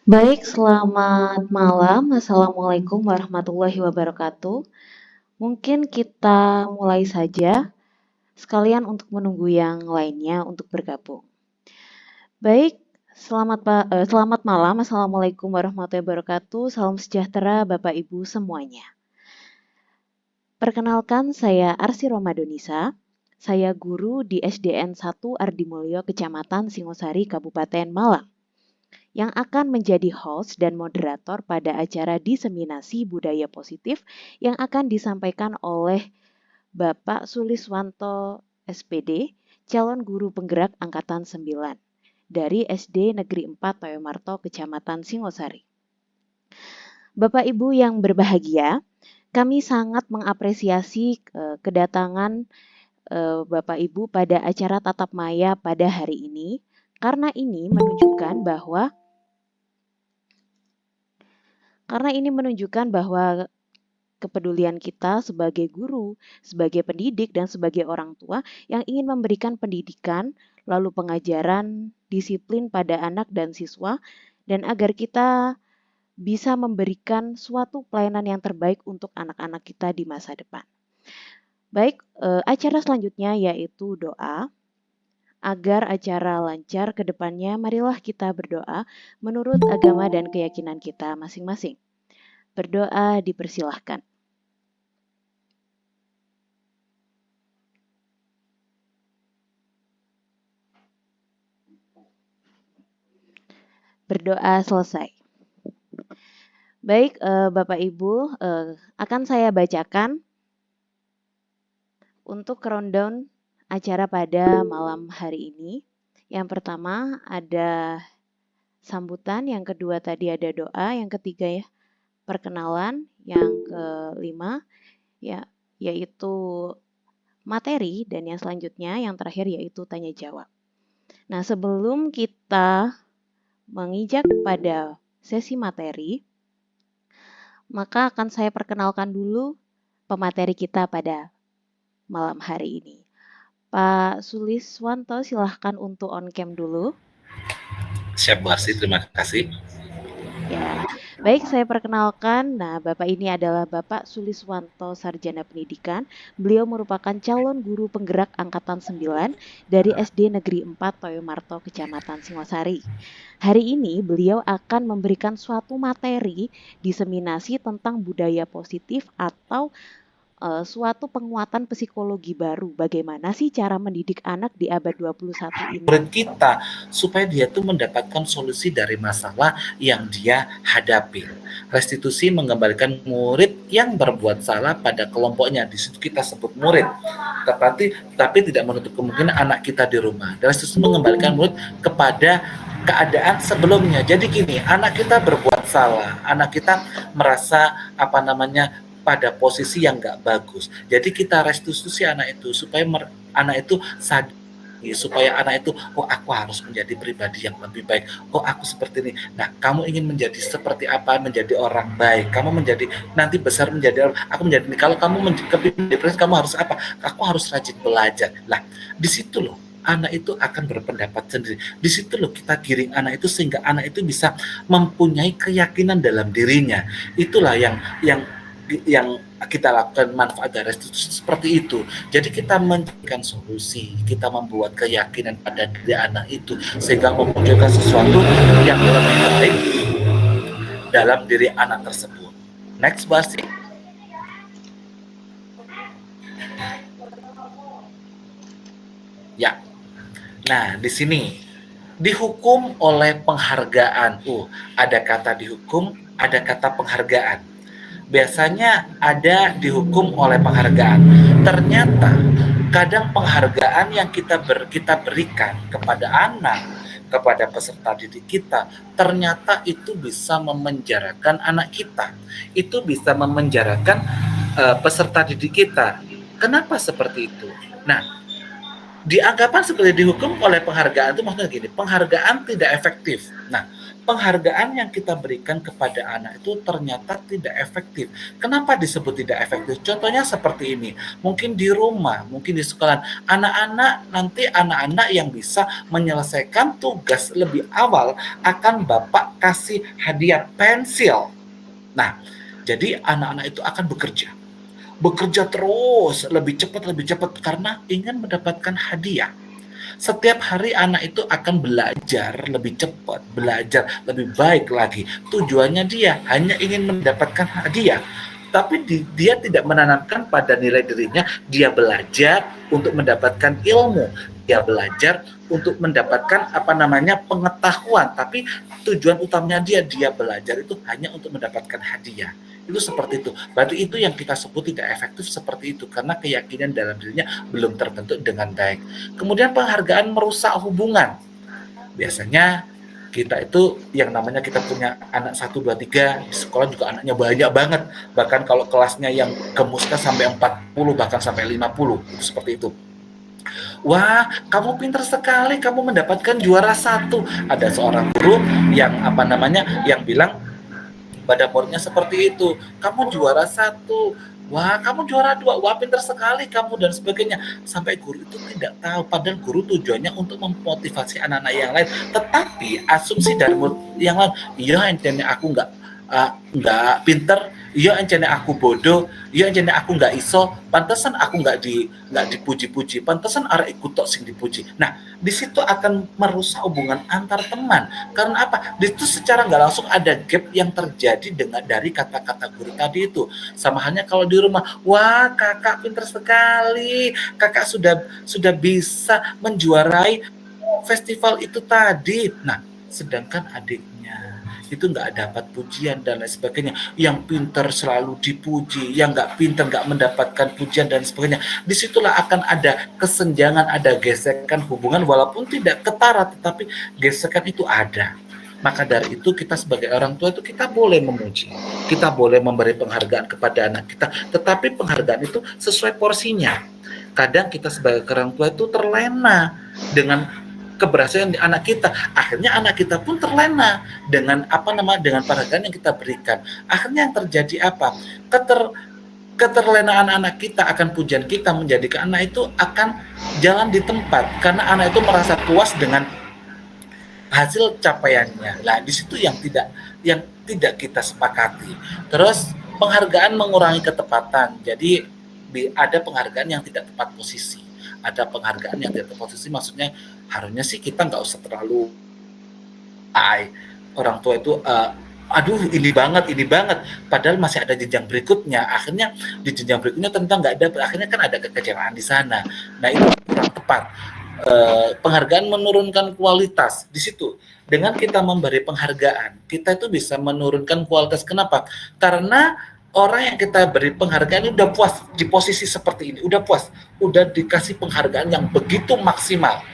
Baik, selamat malam. Assalamualaikum warahmatullahi wabarakatuh. Mungkin kita mulai saja, sekalian untuk menunggu yang lainnya untuk bergabung. Baik, selamat malam. Assalamualaikum warahmatullahi wabarakatuh. Salam sejahtera Bapak Ibu semuanya. Perkenalkan, saya Arsi Romadonisa. Saya guru di SDN 1 Ardimulyo, Kecamatan Singosari, Kabupaten Malang, yang akan menjadi host dan moderator pada acara diseminasi budaya positif yang akan disampaikan oleh Bapak Suliswanto SPD, calon guru penggerak angkatan 9 dari SD Negeri 4 Toyomarto, Kecamatan Singosari. Bapak Ibu yang berbahagia, kami sangat mengapresiasi kedatangan Bapak Ibu pada acara tatap maya pada hari ini, karena ini menunjukkan bahwa kepedulian kita sebagai guru, sebagai pendidik, dan sebagai orang tua yang ingin memberikan pendidikan, lalu pengajaran, disiplin pada anak dan siswa, dan agar kita bisa memberikan suatu pelayanan yang terbaik untuk anak-anak kita di masa depan. Baik, acara selanjutnya yaitu doa. Agar acara lancar ke depannya, marilah kita berdoa menurut agama dan keyakinan kita masing-masing. Berdoa dipersilahkan. Berdoa selesai. Baik, Bapak Ibu, akan saya bacakan untuk rundown acara pada malam hari ini. Yang pertama ada sambutan, yang kedua tadi ada doa, yang ketiga ya perkenalan, yang kelima ya yaitu materi, dan yang selanjutnya yang terakhir yaitu tanya jawab. Nah, sebelum kita menginjak pada sesi materi, maka akan saya perkenalkan dulu pemateri kita pada malam hari ini. Pak Suliswanto, silahkan untuk on cam dulu. Siap Bu Arsi, terima kasih. Ya, baik, saya perkenalkan. Nah, Bapak ini adalah Bapak Suliswanto, Sarjana Pendidikan. Beliau merupakan calon guru penggerak angkatan 9 dari SD Negeri 4 Toyomarto, Kecamatan Singosari. Hari ini beliau akan memberikan suatu materi diseminasi tentang budaya positif atau suatu penguatan psikologi baru. Bagaimana sih cara mendidik anak di abad 21 ini? Murid kita supaya dia tuh mendapatkan solusi dari masalah yang dia hadapi. Restitusi mengembalikan murid yang berbuat salah pada kelompoknya. Di situ kita sebut murid. Tapi tidak menutup kemungkinan anak kita di rumah. Restitusi mengembalikan murid kepada keadaan sebelumnya. Jadi gini, anak kita berbuat salah, anak kita merasa pada posisi yang nggak bagus. Jadi kita restitusi anak itu supaya anak itu sadar, supaya anak itu, oh aku harus menjadi pribadi yang lebih baik, oh aku seperti ini. Nah, kamu ingin menjadi seperti apa? Menjadi orang baik, kamu menjadi nanti besar menjadi aku menjadi ini. Kalau kamu menjadi depresi, kamu harus apa? Aku harus rajin belajar. Lah, di situ loh anak itu akan berpendapat sendiri. Di situ loh kita giring anak itu sehingga anak itu bisa mempunyai keyakinan dalam dirinya. Itulah yang kita lakukan manfaat dari restitusi seperti itu. Jadi kita memberikan solusi, kita membuat keyakinan pada diri anak itu sehingga memunculkan sesuatu yang lebih baik dalam diri anak tersebut. Next, Basi. Ya. Nah, di sini dihukum oleh penghargaan. Ada kata dihukum, ada kata penghargaan. Biasanya ada dihukum oleh penghargaan. Ternyata kadang penghargaan yang kita berikan kepada anak, kepada peserta didik kita, ternyata itu bisa memenjarakan anak kita. Itu bisa memenjarakan peserta didik kita. Kenapa seperti itu? Nah, Dianggapan seperti dihukum oleh penghargaan itu maksudnya gini, penghargaan tidak efektif. Nah, penghargaan yang kita berikan kepada anak itu ternyata tidak efektif. Kenapa disebut tidak efektif? Contohnya seperti ini, mungkin di rumah, mungkin di sekolah, anak-anak yang bisa menyelesaikan tugas lebih awal akan Bapak kasih hadiah pensil. Nah, jadi anak-anak itu akan bekerja terus lebih cepat karena ingin mendapatkan hadiah. Setiap hari anak itu akan belajar lebih cepat, belajar lebih baik lagi. Tujuannya dia hanya ingin mendapatkan hadiah. Tapi dia tidak menanamkan pada nilai dirinya, dia belajar untuk mendapatkan ilmu, dia belajar untuk mendapatkan pengetahuan, tapi tujuan utamanya dia belajar itu hanya untuk mendapatkan hadiah. Itu seperti itu. Berarti itu yang kita sebut tidak efektif seperti itu, karena keyakinan dalam dirinya belum terbentuk dengan baik. Kemudian penghargaan merusak hubungan. Biasanya kita itu yang namanya kita punya anak 1, 2, 3, di sekolah juga anaknya banyak banget. Bahkan kalau kelasnya yang gemusnya sampai 40, bahkan sampai 50, itu seperti itu. Wah, kamu pintar sekali, kamu mendapatkan juara 1. Ada seorang guru yang yang bilang pada muridnya seperti itu, kamu juara 1, wah kamu juara 2, wah pintar sekali kamu, dan sebagainya. Sampai guru itu tidak tahu, padahal guru tujuannya untuk memotivasi anak-anak yang lain, tetapi asumsi dari murid yang lain, iya entenya aku nggak pinter, iya encene aku bodoh, iya encene aku nggak iso, pantesan aku nggak dipuji-puji, pantesan arek ikut tok sing dipuji. Nah, di situ akan merusak hubungan antar teman. Karena apa? Di situ secara nggak langsung ada gap yang terjadi dari kata-kata guru tadi itu. Sama halnya kalau di rumah, wah kakak pinter sekali, kakak sudah bisa menjuarai festival itu tadi. Nah, sedangkan adiknya itu nggak dapat pujian dan lain sebagainya. Yang pintar selalu dipuji, yang nggak pintar nggak mendapatkan pujian dan sebagainya. Disitulah akan ada kesenjangan, ada gesekan hubungan, walaupun tidak ketara, tetapi gesekan itu ada. Maka dari itu kita sebagai orang tua itu kita boleh memuji, kita boleh memberi penghargaan kepada anak kita, tetapi penghargaan itu sesuai porsinya. Kadang kita sebagai orang tua itu terlena dengan keberhasilan anak kita, akhirnya anak kita pun terlena dengan dengan penghargaan yang kita berikan. Akhirnya yang terjadi apa? Keterlenaan anak kita akan pujian kita menjadikan anak itu akan jalan di tempat, karena anak itu merasa puas dengan hasil capaiannya. Nah, di situ yang tidak kita sepakati. Terus penghargaan mengurangi ketepatan. Jadi ada penghargaan yang tidak tepat posisi. Ada penghargaan yang tidak tepat posisi, maksudnya harusnya sih kita nggak usah terlalu orang tua itu aduh ini banget, padahal masih ada jenjang berikutnya. Akhirnya di jenjang berikutnya tentang nggak ada, akhirnya kan ada kekecewaan di sana. Nah, itu kurang tepat. Penghargaan menurunkan kualitas di situ. Dengan kita memberi penghargaan, kita itu bisa menurunkan kualitas. Kenapa? Karena orang yang kita beri penghargaan ini udah puas di posisi seperti ini, udah puas, udah dikasih penghargaan yang begitu maksimal.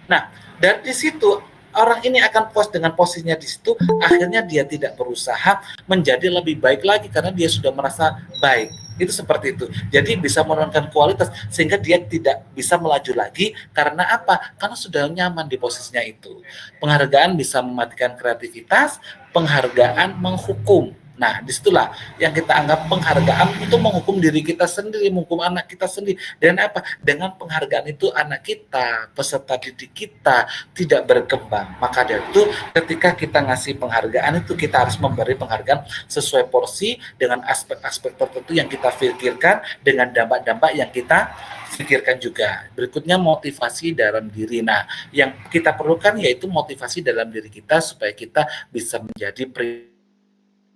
Nah, dari situ orang ini akan puas dengan posisinya di situ, akhirnya dia tidak berusaha menjadi lebih baik lagi karena dia sudah merasa baik. Itu seperti itu. Jadi bisa menurunkan kualitas sehingga dia tidak bisa melaju lagi. Karena apa? Karena sudah nyaman di posisinya itu. Penghargaan bisa mematikan kreativitas, penghargaan menghukum. Nah, disitulah yang kita anggap penghargaan itu menghukum diri kita sendiri, menghukum anak kita sendiri. Dan apa? Dengan penghargaan itu anak kita, peserta didik kita tidak berkembang. Maka dari itu ketika kita ngasih penghargaan itu kita harus memberi penghargaan sesuai porsi dengan aspek-aspek tertentu yang kita pikirkan, dengan dampak-dampak yang kita pikirkan juga. Berikutnya motivasi dalam diri. Nah, yang kita perlukan yaitu motivasi dalam diri kita supaya kita bisa menjadi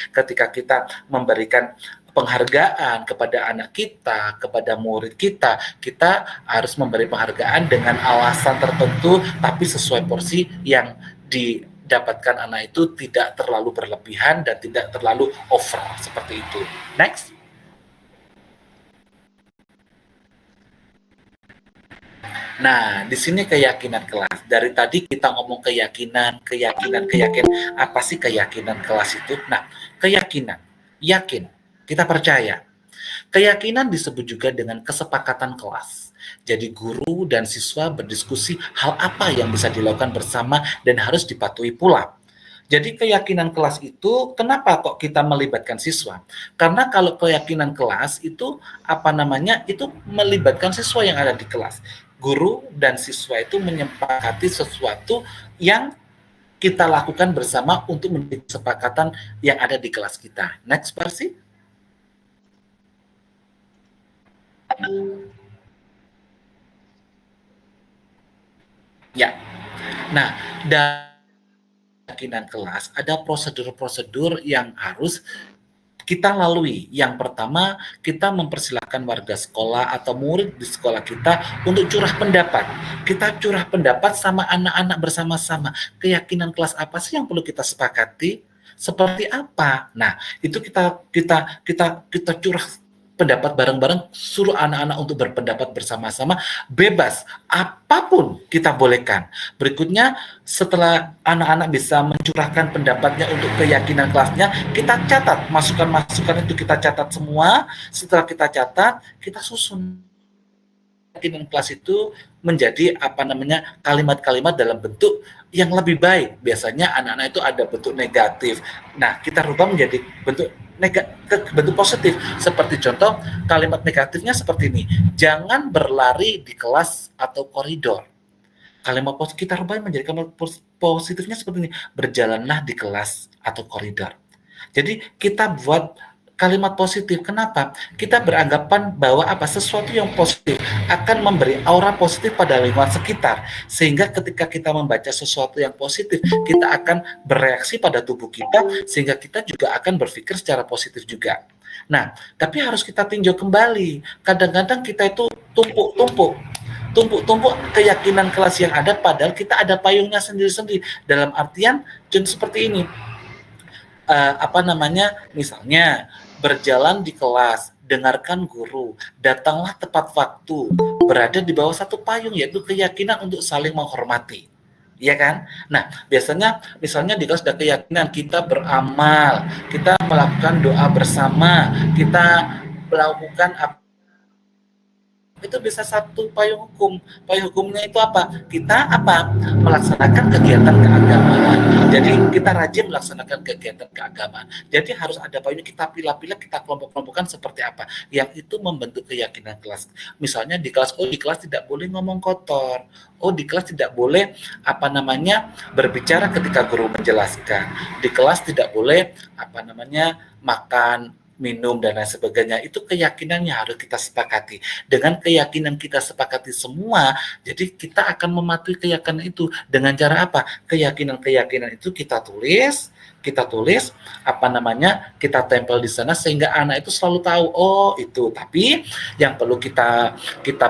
ketika kita memberikan penghargaan kepada anak kita, kepada murid kita, kita harus memberi penghargaan dengan alasan tertentu, tapi sesuai porsi yang didapatkan anak itu tidak terlalu berlebihan dan tidak terlalu over, seperti itu. Next. Nah, di sini keyakinan kelas. Dari tadi kita ngomong keyakinan. Apa sih keyakinan kelas itu? Nah, keyakinan, yakin, kita percaya. Keyakinan disebut juga dengan kesepakatan kelas. Jadi guru dan siswa berdiskusi hal apa yang bisa dilakukan bersama dan harus dipatuhi pula. Jadi keyakinan kelas itu kenapa kok kita melibatkan siswa? Karena kalau keyakinan kelas itu itu melibatkan siswa yang ada di kelas. Guru dan siswa itu menyepakati sesuatu yang kita lakukan bersama untuk menjadi kesepakatan yang ada di kelas kita. Next, Persi. Ya. Nah, keyakinan kelas ada prosedur-prosedur yang harus kita lalui. Yang pertama, kita mempersilahkan warga sekolah atau murid di sekolah kita untuk curah pendapat. Kita curah pendapat sama anak-anak bersama-sama. Keyakinan kelas apa sih yang perlu kita sepakati? Seperti apa? Nah, itu kita curah pendapat bareng-bareng, suruh anak-anak untuk berpendapat bersama-sama, bebas, apapun kita bolehkan. Berikutnya, setelah anak-anak bisa mencurahkan pendapatnya untuk keyakinan kelasnya, kita catat, masukan-masukan itu kita catat semua, setelah kita catat, kita susun keyakinan kelas itu menjadi kalimat-kalimat dalam bentuk yang lebih baik. Biasanya anak-anak itu ada bentuk negatif. Nah, kita rubah menjadi bentuk positif. Seperti contoh, kalimat negatifnya seperti ini. Jangan berlari di kelas atau koridor. Kalimat positif kita rubah menjadi kalimat positifnya seperti ini. Berjalanlah di kelas atau koridor. Jadi kita buat kalimat positif. Kenapa? Kita beranggapan bahwa sesuatu yang positif akan memberi aura positif pada lingkungan sekitar. Sehingga ketika kita membaca sesuatu yang positif, kita akan bereaksi pada tubuh kita, sehingga kita juga akan berpikir secara positif juga. Nah, tapi harus kita tinjau kembali. Kadang-kadang kita itu tumpuk keyakinan kelas yang ada, padahal kita ada payungnya sendiri-sendiri. Dalam artian, contoh seperti ini. Misalnya, berjalan di kelas, dengarkan guru, datanglah tepat waktu, berada di bawah satu payung, yaitu keyakinan untuk saling menghormati. Iya kan? Nah, biasanya misalnya di kelas ada keyakinan kita beramal, kita melakukan doa bersama, kita melakukan itu bisa satu payung hukum. Payung hukumnya itu apa? Kita melaksanakan kegiatan keagamaan. Jadi kita rajin melaksanakan kegiatan keagamaan. Jadi harus ada payung, kita pilih-pilih, kita kelompok-kelompokkan seperti apa. Yang itu membentuk keyakinan kelas. Misalnya di kelas, di kelas tidak boleh ngomong kotor. Di kelas tidak boleh berbicara ketika guru menjelaskan. Di kelas tidak boleh makan, minum, dan lain sebagainya. Itu keyakinan yang harus kita sepakati. Dengan keyakinan kita sepakati semua, jadi kita akan mematuhi keyakinan itu. Dengan cara apa? Keyakinan-keyakinan itu kita tulis, kita tempel di sana, sehingga anak itu selalu tahu, itu. Tapi yang perlu kita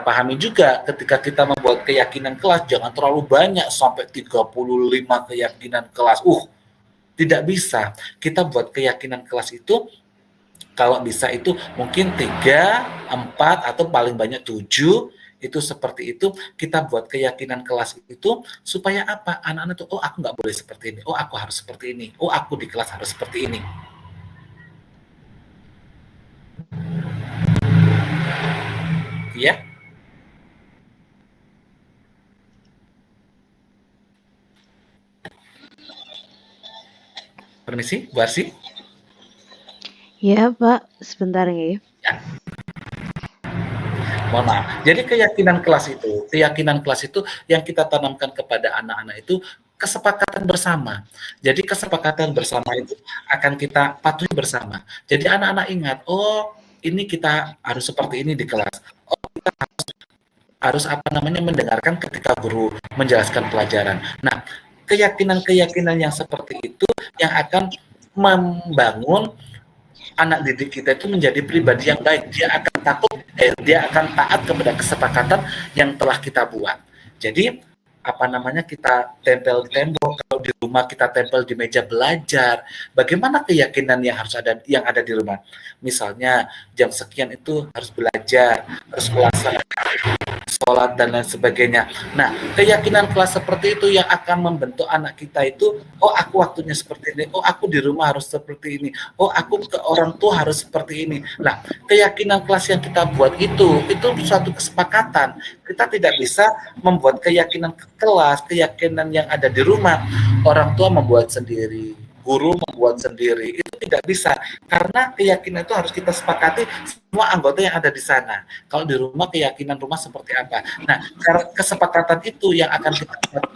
pahami juga, ketika kita membuat keyakinan kelas, jangan terlalu banyak, sampai 35 keyakinan kelas. Tidak bisa. Kita buat keyakinan kelas itu, kalau bisa itu mungkin 3, 4, atau paling banyak 7, itu seperti itu. Kita buat keyakinan kelas itu supaya apa? Anak-anak itu, aku nggak boleh seperti ini, aku harus seperti ini, aku di kelas harus seperti ini. Ya. Permisi, Bu Arsi. Ya, Pak. Sebentar ya. Mohon maaf. Jadi keyakinan kelas itu yang kita tanamkan kepada anak-anak itu kesepakatan bersama. Jadi kesepakatan bersama itu akan kita patuhi bersama. Jadi anak-anak ingat, ini kita harus seperti ini di kelas. Kita harus mendengarkan ketika guru menjelaskan pelajaran. Nah, keyakinan-keyakinan yang seperti itu yang akan membangun anak didik kita itu menjadi pribadi yang baik. Dia akan taat kepada kesepakatan yang telah kita buat. Jadi kita tempel di tembok, kalau di rumah kita tempel di meja belajar. Bagaimana keyakinan yang ada di rumah? Misalnya jam sekian itu harus belajar, harus melaksanakan sholat dan lain sebagainya. Nah, keyakinan kelas seperti itu yang akan membentuk anak kita itu, oh aku waktunya seperti ini, oh aku di rumah harus seperti ini, oh aku ke orang tua harus seperti ini. Nah, keyakinan kelas yang kita buat itu suatu kesepakatan. Kita tidak bisa membuat keyakinan ke kelas, keyakinan yang ada di rumah, orang tua membuat sendiri, guru membuat sendiri, itu tidak bisa, karena keyakinan itu harus kita sepakati semua anggota yang ada di sana. Kalau di rumah, keyakinan rumah seperti apa. Nah, kesepakatan itu yang akan kita buat